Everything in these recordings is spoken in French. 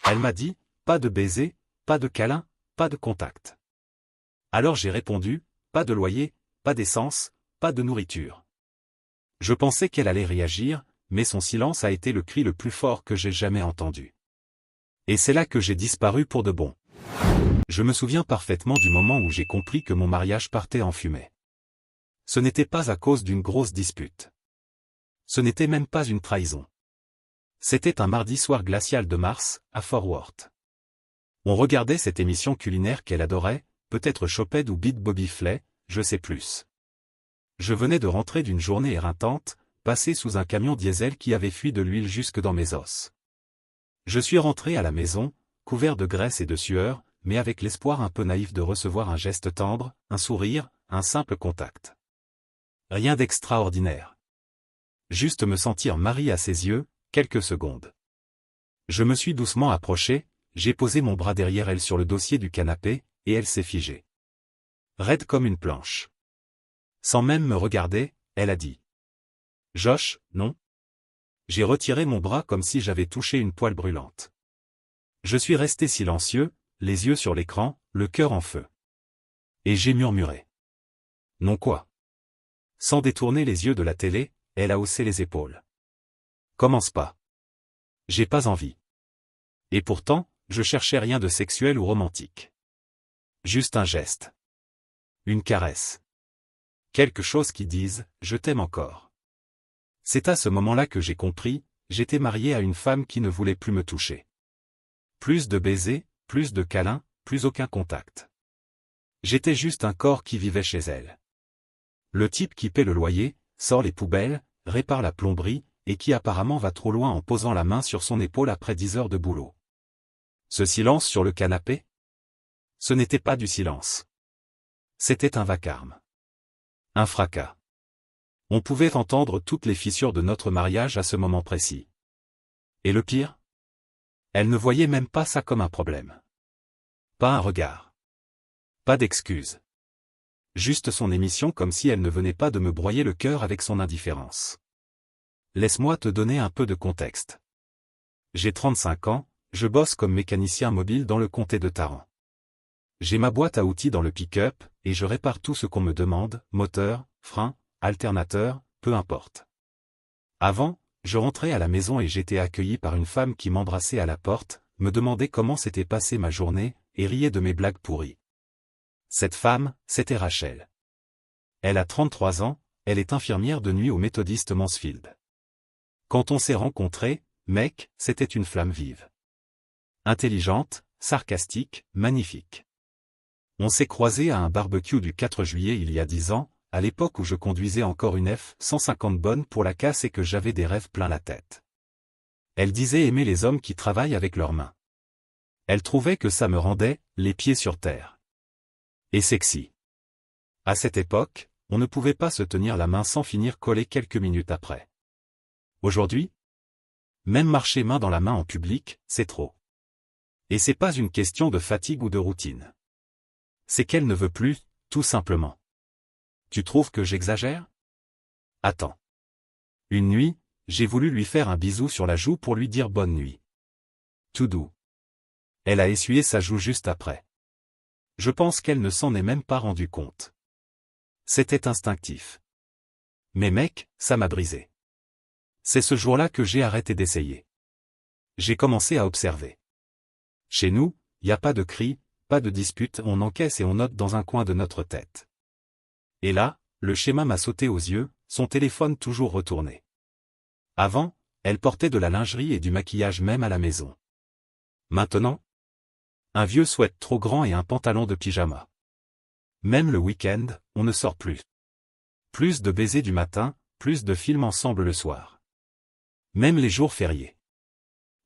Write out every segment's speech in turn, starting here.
Elle m'a dit, pas de baiser, pas de câlin, pas de contact. Alors j'ai répondu, pas de loyer, pas d'essence, pas de nourriture. Je pensais qu'elle allait réagir, mais son silence a été le cri le plus fort que j'ai jamais entendu. Et c'est là que j'ai disparu pour de bon. Je me souviens parfaitement du moment où j'ai compris que mon mariage partait en fumée. Ce n'était pas à cause d'une grosse dispute. Ce n'était même pas une trahison. C'était un mardi soir glacial de mars, à Fort Worth. On regardait cette émission culinaire qu'elle adorait, peut-être Chopped ou Beat Bobby Flay, je sais plus. Je venais de rentrer d'une journée éreintante, passée sous un camion diesel qui avait fui de l'huile jusque dans mes os. Je suis rentré à la maison, couvert de graisse et de sueur, mais avec l'espoir un peu naïf de recevoir un geste tendre, un sourire, un simple contact. Rien d'extraordinaire. Juste me sentir Marie à ses yeux, quelques secondes. Je me suis doucement approché, j'ai posé mon bras derrière elle sur le dossier du canapé, et elle s'est figée. Raide comme une planche. Sans même me regarder, elle a dit. Josh, non. J'ai retiré mon bras comme si j'avais touché une poêle brûlante. Je suis resté silencieux, les yeux sur l'écran, le cœur en feu. Et j'ai murmuré. Non quoi. Sans détourner les yeux de la télé, elle a haussé les épaules. Commence pas. J'ai pas envie. Et pourtant, je cherchais rien de sexuel ou romantique. Juste un geste. Une caresse. Quelque chose qui dise « je t'aime encore ». C'est à ce moment-là que j'ai compris, j'étais marié à une femme qui ne voulait plus me toucher. Plus de baisers, plus de câlins, plus aucun contact. J'étais juste un corps qui vivait chez elle. Le type qui paie le loyer, sort les poubelles, répare la plomberie, et qui apparemment va trop loin en posant la main sur son épaule après 10 heures de boulot. Ce silence sur le canapé? Ce n'était pas du silence. C'était un vacarme. Un fracas. On pouvait entendre toutes les fissures de notre mariage à ce moment précis. Et le pire? Elle ne voyait même pas ça comme un problème. Pas un regard. Pas d'excuse. Juste son émission comme si elle ne venait pas de me broyer le cœur avec son indifférence. Laisse-moi te donner un peu de contexte. J'ai 35 ans, je bosse comme mécanicien mobile dans le comté de Tarrant. J'ai ma boîte à outils dans le pick-up, et je répare tout ce qu'on me demande, moteur, frein, alternateur, peu importe. Avant, je rentrais à la maison et j'étais accueilli par une femme qui m'embrassait à la porte, me demandait comment s'était passée ma journée, et riait de mes blagues pourries. Cette femme, c'était Rachel. Elle a 33 ans, elle est infirmière de nuit au Methodist Mansfield. Quand on s'est rencontrés, mec, c'était une flamme vive. Intelligente, sarcastique, magnifique. On s'est croisés à un barbecue du 4 juillet il y a 10 ans, à l'époque où je conduisais encore une F-150 bonne pour la casse et que j'avais des rêves plein la tête. Elle disait aimer les hommes qui travaillent avec leurs mains. Elle trouvait que ça me rendait les pieds sur terre. Et sexy. À cette époque, on ne pouvait pas se tenir la main sans finir collé quelques minutes après. Aujourd'hui, même marcher main dans la main en public, c'est trop. Et c'est pas une question de fatigue ou de routine. C'est qu'elle ne veut plus, tout simplement. Tu trouves que j'exagère? Attends. Une nuit, j'ai voulu lui faire un bisou sur la joue pour lui dire bonne nuit. Tout doux. Elle a essuyé sa joue juste après. Je pense qu'elle ne s'en est même pas rendue compte. C'était instinctif. Mais mec, ça m'a brisé. C'est ce jour-là que j'ai arrêté d'essayer. J'ai commencé à observer. Chez nous, y a pas de cris, pas de dispute, on encaisse et on note dans un coin de notre tête. Et là, le schéma m'a sauté aux yeux, son téléphone toujours retourné. Avant, elle portait de la lingerie et du maquillage même à la maison. Maintenant, un vieux sweat trop grand et un pantalon de pyjama. Même le week-end, on ne sort plus. Plus de baisers du matin, plus de films ensemble le soir. Même les jours fériés.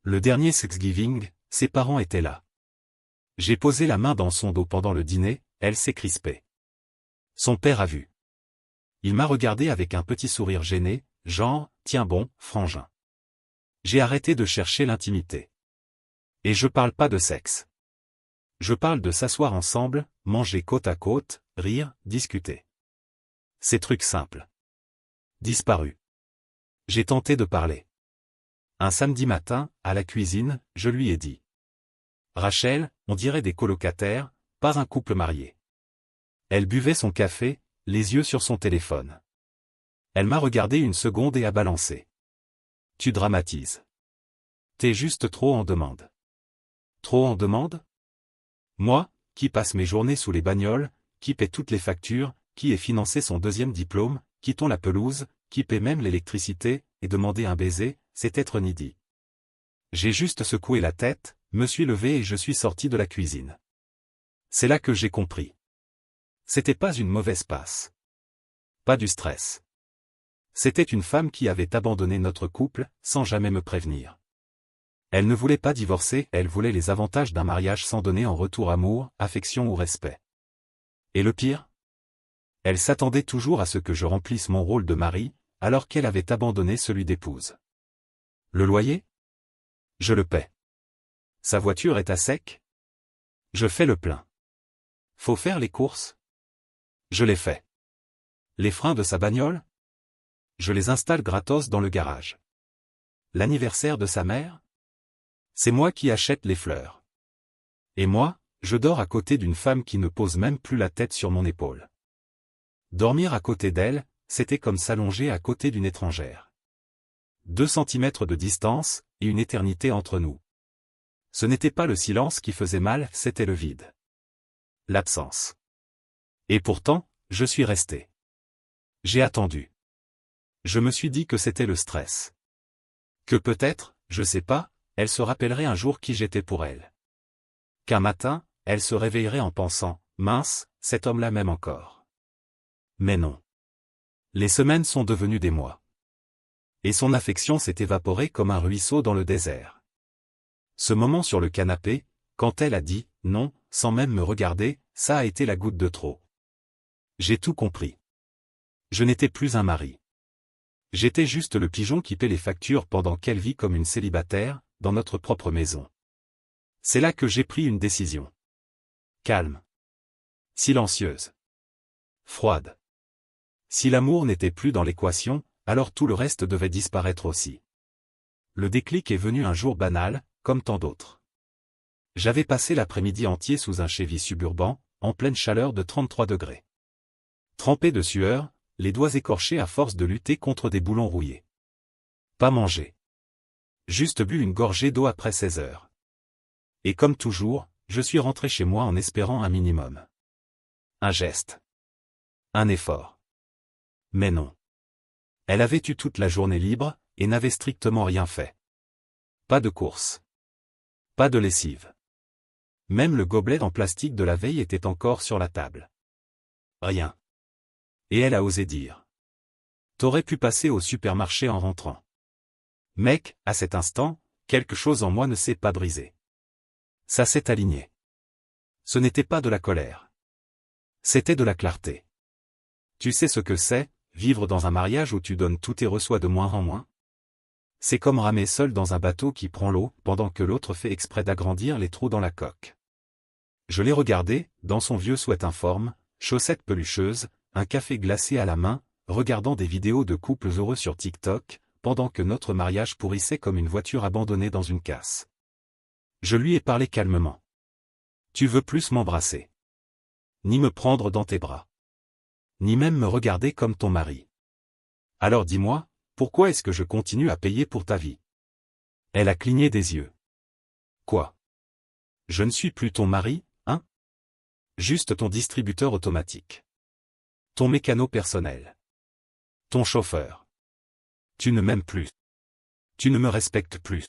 Le dernier Thanksgiving, ses parents étaient là. J'ai posé la main dans son dos pendant le dîner, elle s'est crispée. Son père a vu. Il m'a regardé avec un petit sourire gêné, genre, tiens bon, frangin. J'ai arrêté de chercher l'intimité. Et je parle pas de sexe. Je parle de s'asseoir ensemble, manger côte à côte, rire, discuter. Ces trucs simples. Disparu. J'ai tenté de parler. Un samedi matin, à la cuisine, je lui ai dit. Rachel, on dirait des colocataires, pas un couple marié. Elle buvait son café, les yeux sur son téléphone. Elle m'a regardé une seconde et a balancé. Tu dramatises. T'es juste trop en demande. Trop en demande? Moi, qui passe mes journées sous les bagnoles, qui paie toutes les factures, qui ai financé son deuxième diplôme, qui tond la pelouse, qui paie même l'électricité, et demander un baiser, c'est être needy. J'ai juste secoué la tête, me suis levé et je suis sorti de la cuisine. C'est là que j'ai compris. C'était pas une mauvaise passe. Pas du stress. C'était une femme qui avait abandonné notre couple, sans jamais me prévenir. Elle ne voulait pas divorcer, elle voulait les avantages d'un mariage sans donner en retour amour, affection ou respect. Et le pire? Elle s'attendait toujours à ce que je remplisse mon rôle de mari, alors qu'elle avait abandonné celui d'épouse. Le loyer? Je le paie. Sa voiture est à sec? Je fais le plein. Faut faire les courses? Je les fais. Les freins de sa bagnole? Je les installe gratos dans le garage. L'anniversaire de sa mère? C'est moi qui achète les fleurs. Et moi, je dors à côté d'une femme qui ne pose même plus la tête sur mon épaule. Dormir à côté d'elle, c'était comme s'allonger à côté d'une étrangère. 2 centimètres de distance, et une éternité entre nous. Ce n'était pas le silence qui faisait mal, c'était le vide. L'absence. Et pourtant, je suis resté. J'ai attendu. Je me suis dit que c'était le stress. Que peut-être, je sais pas, elle se rappellerait un jour qui j'étais pour elle. Qu'un matin, elle se réveillerait en pensant, mince, cet homme-là m'aime encore. Mais non. Les semaines sont devenues des mois. Et son affection s'est évaporée comme un ruisseau dans le désert. Ce moment sur le canapé, quand elle a dit « non », sans même me regarder, ça a été la goutte de trop. J'ai tout compris. Je n'étais plus un mari. J'étais juste le pigeon qui paie les factures pendant qu'elle vit comme une célibataire, dans notre propre maison. C'est là que j'ai pris une décision. Calme. Silencieuse. Froide. Si l'amour n'était plus dans l'équation, alors tout le reste devait disparaître aussi. Le déclic est venu un jour banal, comme tant d'autres. J'avais passé l'après-midi entier sous un Chevy Suburban, en pleine chaleur de 33 degrés. Trempé de sueur, les doigts écorchés à force de lutter contre des boulons rouillés. Pas mangé. Juste bu une gorgée d'eau après 16 heures. Et comme toujours, je suis rentré chez moi en espérant un minimum. Un geste. Un effort. Mais non. Elle avait eu toute la journée libre, et n'avait strictement rien fait. Pas de course. Pas de lessive. Même le gobelet en plastique de la veille était encore sur la table. Rien. Et elle a osé dire. T'aurais pu passer au supermarché en rentrant. Mec, à cet instant, quelque chose en moi ne s'est pas brisé. Ça s'est aligné. Ce n'était pas de la colère. C'était de la clarté. Tu sais ce que c'est, vivre dans un mariage où tu donnes tout et reçois de moins en moins? C'est comme ramer seul dans un bateau qui prend l'eau, pendant que l'autre fait exprès d'agrandir les trous dans la coque. Je l'ai regardé, dans son vieux sweat informe, chaussettes pelucheuses, un café glacé à la main, regardant des vidéos de couples heureux sur TikTok, pendant que notre mariage pourrissait comme une voiture abandonnée dans une casse. Je lui ai parlé calmement. Tu veux plus m'embrasser. Ni me prendre dans tes bras. Ni même me regarder comme ton mari. Alors dis-moi, pourquoi est-ce que je continue à payer pour ta vie? Elle a cligné des yeux. Quoi? Je ne suis plus ton mari, hein? Juste ton distributeur automatique. Ton mécano personnel. Ton chauffeur. Tu ne m'aimes plus. Tu ne me respectes plus.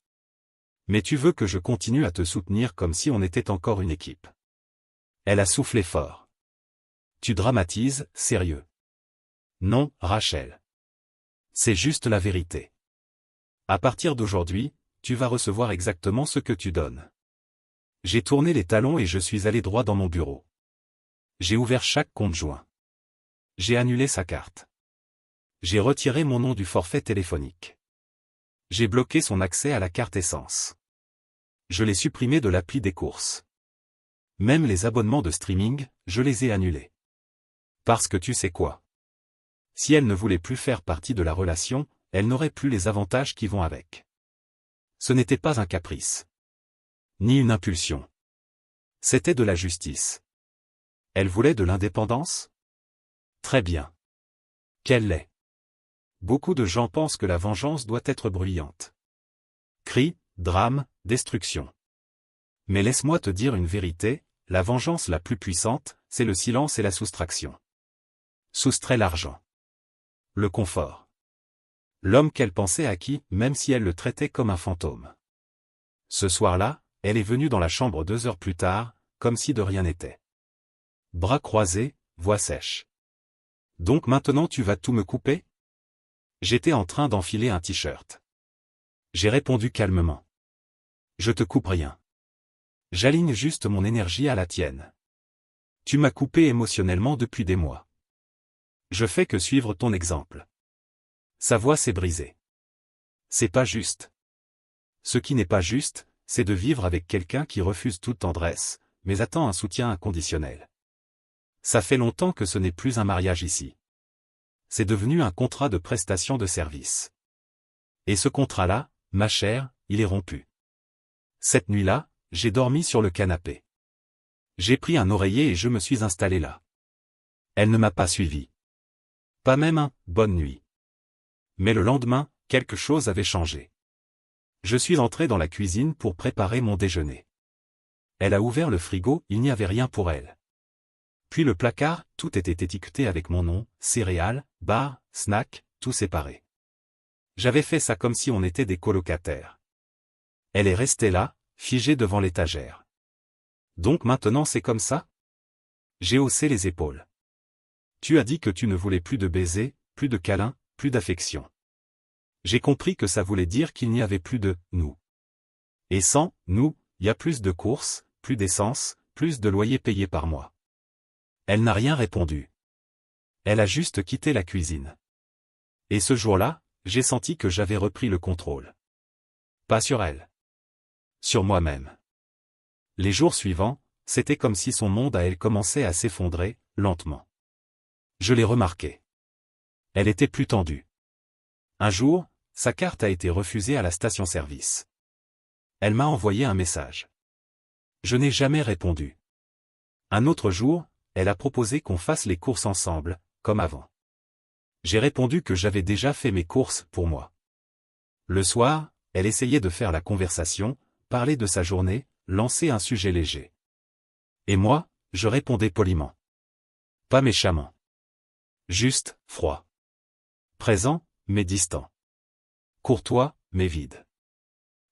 Mais tu veux que je continue à te soutenir comme si on était encore une équipe. Elle a soufflé fort. Tu dramatises, sérieux. Non, Rachel. C'est juste la vérité. À partir d'aujourd'hui, tu vas recevoir exactement ce que tu donnes. J'ai tourné les talons et je suis allé droit dans mon bureau. J'ai ouvert chaque compte joint. J'ai annulé sa carte. J'ai retiré mon nom du forfait téléphonique. J'ai bloqué son accès à la carte essence. Je l'ai supprimé de l'appli des courses. Même les abonnements de streaming, je les ai annulés. Parce que tu sais quoi? Si elle ne voulait plus faire partie de la relation, elle n'aurait plus les avantages qui vont avec. Ce n'était pas un caprice. Ni une impulsion. C'était de la justice. Elle voulait de l'indépendance? Très bien. Qu'elle l'est. Beaucoup de gens pensent que la vengeance doit être bruyante. Cris, drame, destruction. Mais laisse-moi te dire une vérité, la vengeance la plus puissante, c'est le silence et la soustraction. Soustrait l'argent. Le confort. L'homme qu'elle pensait acquis, même si elle le traitait comme un fantôme. Ce soir-là, elle est venue dans la chambre 2 heures plus tard, comme si de rien n'était. Bras croisés, voix sèche. Donc maintenant tu vas tout me couper? J'étais en train d'enfiler un t-shirt. J'ai répondu calmement. Je te coupe rien. J'aligne juste mon énergie à la tienne. Tu m'as coupé émotionnellement depuis des mois. Je fais que suivre ton exemple. Sa voix s'est brisée. C'est pas juste. Ce qui n'est pas juste, c'est de vivre avec quelqu'un qui refuse toute tendresse, mais attend un soutien inconditionnel. Ça fait longtemps que ce n'est plus un mariage ici. C'est devenu un contrat de prestation de service. Et ce contrat-là, ma chère, il est rompu. Cette nuit-là, j'ai dormi sur le canapé. J'ai pris un oreiller et je me suis installé là. Elle ne m'a pas suivi. Pas même un « bonne nuit ». Mais le lendemain, quelque chose avait changé. Je suis entré dans la cuisine pour préparer mon déjeuner. Elle a ouvert le frigo, il n'y avait rien pour elle. Puis le placard, tout était étiqueté avec mon nom, céréales, bar, snack, tout séparé. J'avais fait ça comme si on était des colocataires. Elle est restée là, figée devant l'étagère. Donc maintenant c'est comme ça? J'ai haussé les épaules. Tu as dit que tu ne voulais plus de baisers, plus de câlins, plus d'affection. J'ai compris que ça voulait dire qu'il n'y avait plus de « nous ». Et sans « nous », il y a plus de courses, plus d'essence, plus de loyer payé par mois. Elle n'a rien répondu. Elle a juste quitté la cuisine. Et ce jour-là, j'ai senti que j'avais repris le contrôle. Pas sur elle. Sur moi-même. Les jours suivants, c'était comme si son monde à elle commençait à s'effondrer, lentement. Je l'ai remarqué. Elle était plus tendue. Un jour, sa carte a été refusée à la station-service. Elle m'a envoyé un message. Je n'ai jamais répondu. Un autre jour, elle a proposé qu'on fasse les courses ensemble, comme avant. J'ai répondu que j'avais déjà fait mes courses pour moi. Le soir, elle essayait de faire la conversation, parler de sa journée, lancer un sujet léger. Et moi, je répondais poliment. Pas méchamment. Juste, froid. Présent, mais distant. Courtois, mais vide.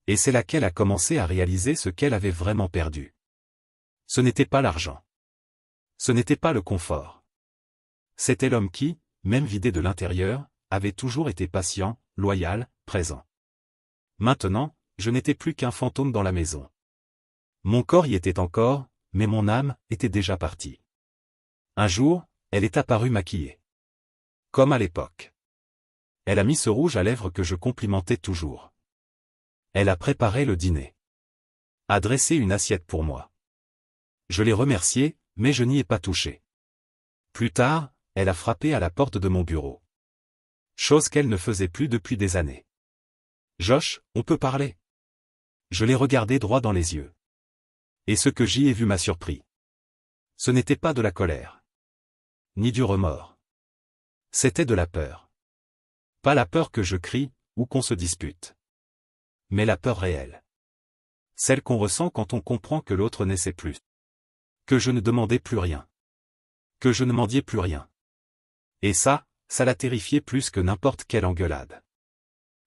Et c'est là qu'elle a commencé à réaliser ce qu'elle avait vraiment perdu. Ce n'était pas l'argent. Ce n'était pas le confort. C'était l'homme qui, même vidé de l'intérieur, avait toujours été patient, loyal, présent. Maintenant, je n'étais plus qu'un fantôme dans la maison. Mon corps y était encore, mais mon âme était déjà partie. Un jour, elle est apparue maquillée. Comme à l'époque. Elle a mis ce rouge à lèvres que je complimentais toujours. Elle a préparé le dîner. A dressé une assiette pour moi. Je l'ai remerciée, mais je n'y ai pas touché. Plus tard, elle a frappé à la porte de mon bureau. Chose qu'elle ne faisait plus depuis des années. Josh, on peut parler? Je l'ai regardé droit dans les yeux. Et ce que j'y ai vu m'a surpris. Ce n'était pas de la colère. Ni du remords. C'était de la peur. Pas la peur que je crie, ou qu'on se dispute. Mais la peur réelle. Celle qu'on ressent quand on comprend que l'autre n'essaie plus. Que je ne demandais plus rien. Que je ne mendiais plus rien. Et ça l'a terrifié plus que n'importe quelle engueulade.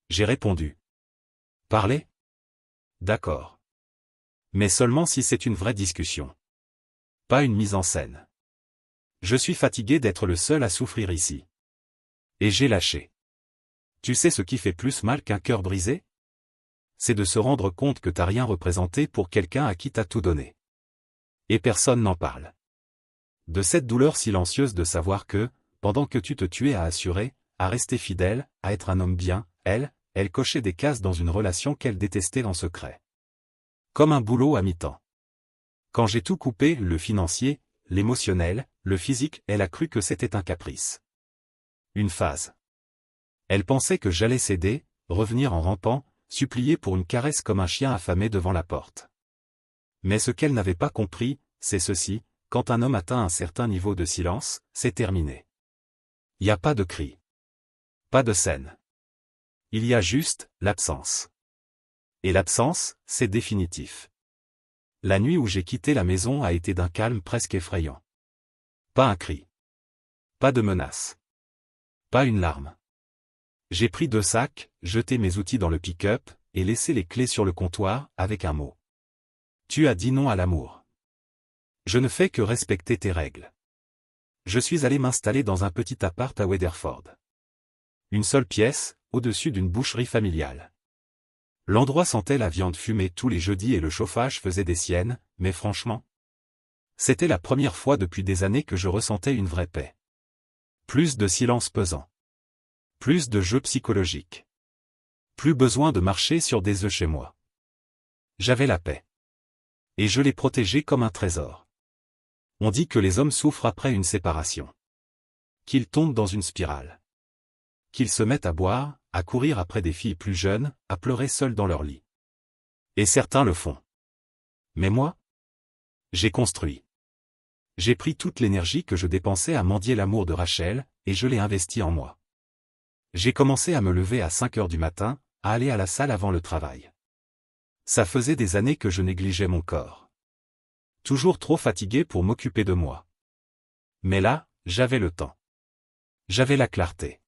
J'ai répondu. Parler? D'accord. Mais seulement si c'est une vraie discussion. Pas une mise en scène. Je suis fatigué d'être le seul à souffrir ici. Et j'ai lâché. Tu sais ce qui fait plus mal qu'un cœur brisé? C'est de se rendre compte que t'as rien représenté pour quelqu'un à qui t'as tout donné. Et personne n'en parle. De cette douleur silencieuse de savoir que, pendant que tu te tuais à assurer, à rester fidèle, à être un homme bien, elle cochait des cases dans une relation qu'elle détestait en secret. Comme un boulot à mi-temps. Quand j'ai tout coupé, le financier, l'émotionnel, le physique, elle a cru que c'était un caprice. Une phase. Elle pensait que j'allais céder, revenir en rampant, supplier pour une caresse comme un chien affamé devant la porte. Mais ce qu'elle n'avait pas compris, c'est ceci, quand un homme atteint un certain niveau de silence, c'est terminé. Il n'y a pas de cri. Pas de scène. Il y a juste l'absence. Et l'absence, c'est définitif. La nuit où j'ai quitté la maison a été d'un calme presque effrayant. Pas un cri. Pas de menace. Pas une larme. J'ai pris 2 sacs, jeté mes outils dans le pick-up, et laissé les clés sur le comptoir, avec un mot. Tu as dit non à l'amour. Je ne fais que respecter tes règles. Je suis allé m'installer dans un petit appart à Weatherford. Une seule pièce, au-dessus d'une boucherie familiale. L'endroit sentait la viande fumée tous les jeudis et le chauffage faisait des siennes, mais franchement, c'était la première fois depuis des années que je ressentais une vraie paix. Plus de silence pesant. Plus de jeux psychologiques. Plus besoin de marcher sur des œufs chez moi. J'avais la paix. Et je l'ai protégée comme un trésor. On dit que les hommes souffrent après une séparation. Qu'ils tombent dans une spirale. Qu'ils se mettent à boire, à courir après des filles plus jeunes, à pleurer seuls dans leur lit. Et certains le font. Mais moi, j'ai construit. J'ai pris toute l'énergie que je dépensais à mendier l'amour de Rachel, et je l'ai investie en moi. J'ai commencé à me lever à 5 heures du matin, à aller à la salle avant le travail. Ça faisait des années que je négligeais mon corps. Toujours trop fatigué pour m'occuper de moi. Mais là, j'avais le temps. J'avais la clarté.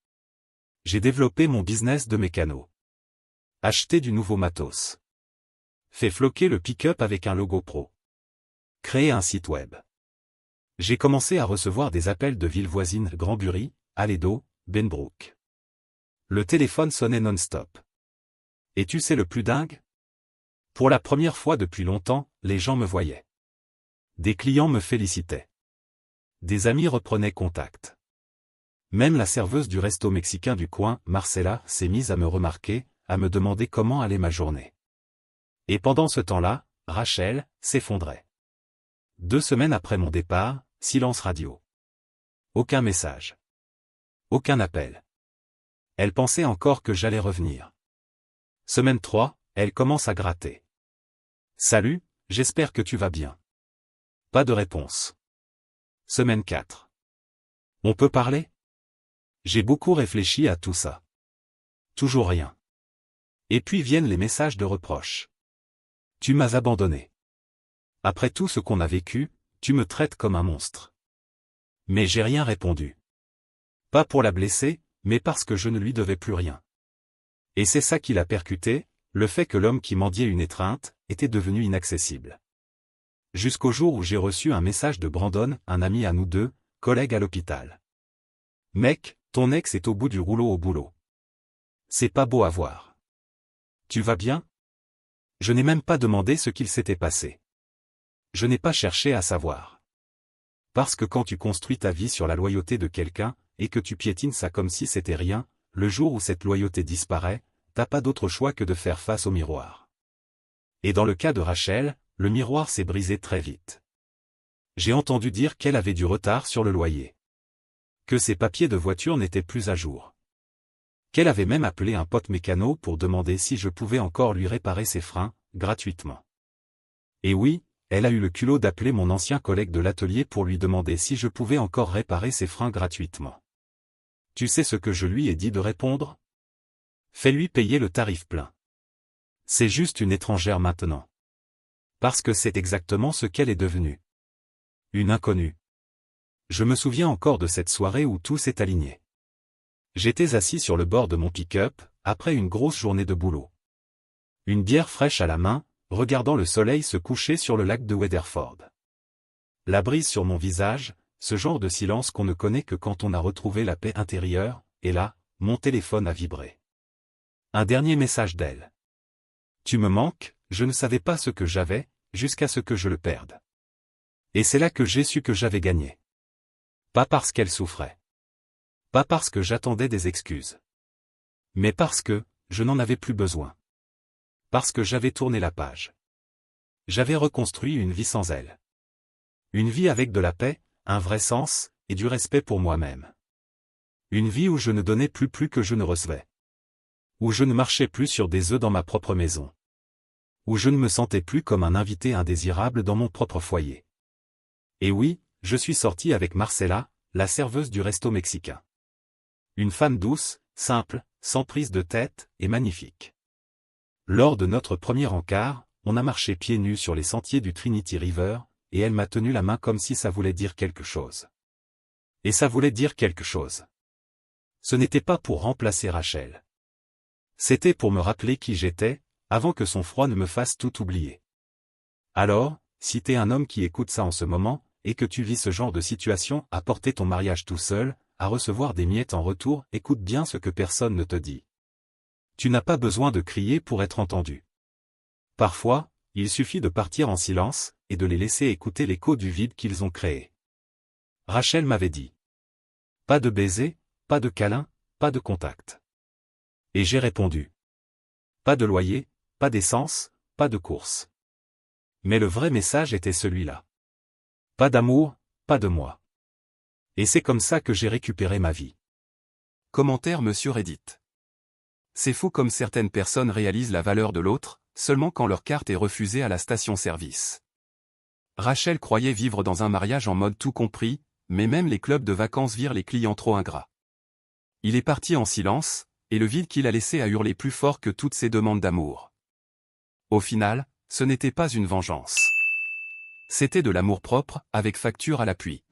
J'ai développé mon business de mécano. Acheté du nouveau matos. Fait floquer le pick-up avec un logo pro. Créé un site web. J'ai commencé à recevoir des appels de villes voisines Granbury, Aledo, Benbrook. Le téléphone sonnait non-stop. Et tu sais le plus dingue? Pour la première fois depuis longtemps, les gens me voyaient. Des clients me félicitaient. Des amis reprenaient contact. Même la serveuse du resto mexicain du coin, Marcella, s'est mise à me remarquer, à me demander comment allait ma journée. Et pendant ce temps-là, Rachel s'effondrait. 2 semaines après mon départ, silence radio. Aucun message. Aucun appel. Elle pensait encore que j'allais revenir. Semaine 3, elle commence à gratter. Salut, j'espère que tu vas bien. Pas de réponse. Semaine 4. On peut parler? J'ai beaucoup réfléchi à tout ça. Toujours rien. Et puis viennent les messages de reproche. Tu m'as abandonné. Après tout ce qu'on a vécu, tu me traites comme un monstre. Mais j'ai rien répondu. Pas pour la blesser, mais parce que je ne lui devais plus rien. Et c'est ça qui l'a percuté, le fait que l'homme qui mendiait une étreinte, était devenu inaccessible. Jusqu'au jour où j'ai reçu un message de Brandon, un ami à nous deux, collègue à l'hôpital. Mec, ton ex est au bout du rouleau au boulot. C'est pas beau à voir. Tu vas bien? Je n'ai même pas demandé ce qu'il s'était passé. Je n'ai pas cherché à savoir. Parce que quand tu construis ta vie sur la loyauté de quelqu'un, et que tu piétines ça comme si c'était rien, le jour où cette loyauté disparaît, t'as pas d'autre choix que de faire face au miroir. Et dans le cas de Rachel, le miroir s'est brisé très vite. J'ai entendu dire qu'elle avait du retard sur le loyer. Que ses papiers de voiture n'étaient plus à jour. Qu'elle avait même appelé un pote mécano pour demander si je pouvais encore lui réparer ses freins, gratuitement. Et oui, elle a eu le culot d'appeler mon ancien collègue de l'atelier pour lui demander si je pouvais encore réparer ses freins gratuitement. Tu sais ce que je lui ai dit de répondre? Fais-lui payer le tarif plein. C'est juste une étrangère maintenant. Parce que c'est exactement ce qu'elle est devenue. Une inconnue. Je me souviens encore de cette soirée où tout s'est aligné. J'étais assis sur le bord de mon pick-up, après une grosse journée de boulot. Une bière fraîche à la main, regardant le soleil se coucher sur le lac de Weatherford. La brise sur mon visage, ce genre de silence qu'on ne connaît que quand on a retrouvé la paix intérieure, et là, mon téléphone a vibré. Un dernier message d'elle. Tu me manques, je ne savais pas ce que j'avais, jusqu'à ce que je le perde. Et c'est là que j'ai su que j'avais gagné. Pas parce qu'elle souffrait. Pas parce que j'attendais des excuses. Mais parce que, je n'en avais plus besoin. Parce que j'avais tourné la page. J'avais reconstruit une vie sans elle. Une vie avec de la paix, un vrai sens, et du respect pour moi-même. Une vie où je ne donnais plus que je ne recevais. Où je ne marchais plus sur des œufs dans ma propre maison. où je ne me sentais plus comme un invité indésirable dans mon propre foyer. Et oui, je suis sorti avec Marcela, la serveuse du resto mexicain. Une femme douce, simple, sans prise de tête, et magnifique. Lors de notre premier encart, on a marché pieds nus sur les sentiers du Trinity River, et elle m'a tenu la main comme si ça voulait dire quelque chose. Et ça voulait dire quelque chose. Ce n'était pas pour remplacer Rachel. C'était pour me rappeler qui j'étais, avant que son froid ne me fasse tout oublier. Alors, si t'es un homme qui écoute ça en ce moment, et que tu vis ce genre de situation à porter ton mariage tout seul, à recevoir des miettes en retour, écoute bien ce que personne ne te dit. Tu n'as pas besoin de crier pour être entendu. Parfois, il suffit de partir en silence, et de les laisser écouter l'écho du vide qu'ils ont créé. Rachel m'avait dit. Pas de baiser, pas de câlin, pas de contact. Et j'ai répondu. Pas de loyer, pas d'essence, pas de course. Mais le vrai message était celui-là. Pas d'amour, pas de moi. Et c'est comme ça que j'ai récupéré ma vie. Commentaire Monsieur Reddit. C'est fou comme certaines personnes réalisent la valeur de l'autre, seulement quand leur carte est refusée à la station-service. Rachel croyait vivre dans un mariage en mode tout compris, mais même les clubs de vacances virent les clients trop ingrats. Il est parti en silence, et le vide qu'il a laissé a hurlé plus fort que toutes ses demandes d'amour. Au final, ce n'était pas une vengeance. C'était de l'amour-propre, avec facture à l'appui.